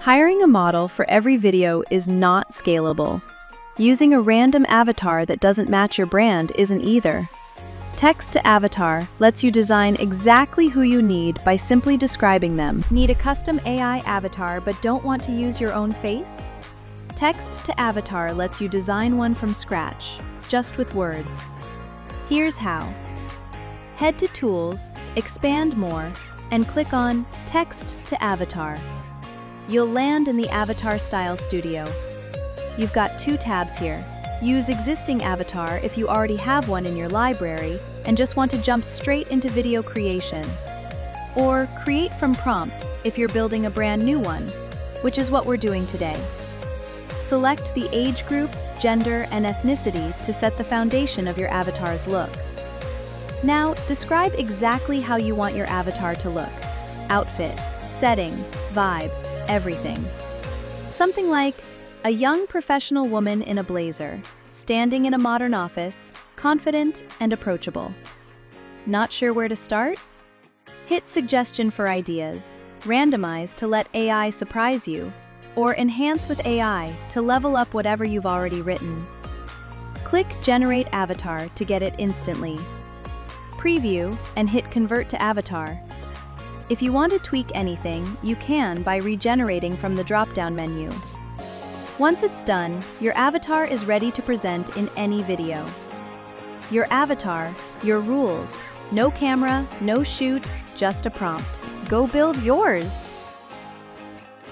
Hiring a model for every video is not scalable. Using a random avatar that doesn't match your brand isn't either. Text to avatar lets you design exactly who you need by simply describing them. Need a custom AI avatar but don't want to use your own face? Text to avatar lets you design one from scratch, just with words. Here's how. Head to Tools, Expand More, and click on Text to Avatar. You'll land in the Avatar Style Studio. You've got two tabs here. Use existing avatar if you already have one in your library and just want to jump straight into video creation. Or Create from Prompt if you're building a brand new one, which is what we're doing today. Select the age group, gender, and ethnicity to set the foundation of your avatar's look. Now, describe exactly how you want your avatar to look. Outfit, setting, vibe, everything. Something like a young professional woman in a blazer, standing in a modern office, confident and approachable. Not sure where to start? Hit Suggestion for ideas, randomize to let AI surprise you, or enhance with AI to level up whatever you've already written. Click Generate Avatar to get it instantly. Preview and hit Convert to Avatar. If you want to tweak anything, you can by regenerating from the drop-down menu. Once it's done, your avatar is ready to present in any video. Your avatar, your rules. No camera, no shoot, just a prompt. Go build yours!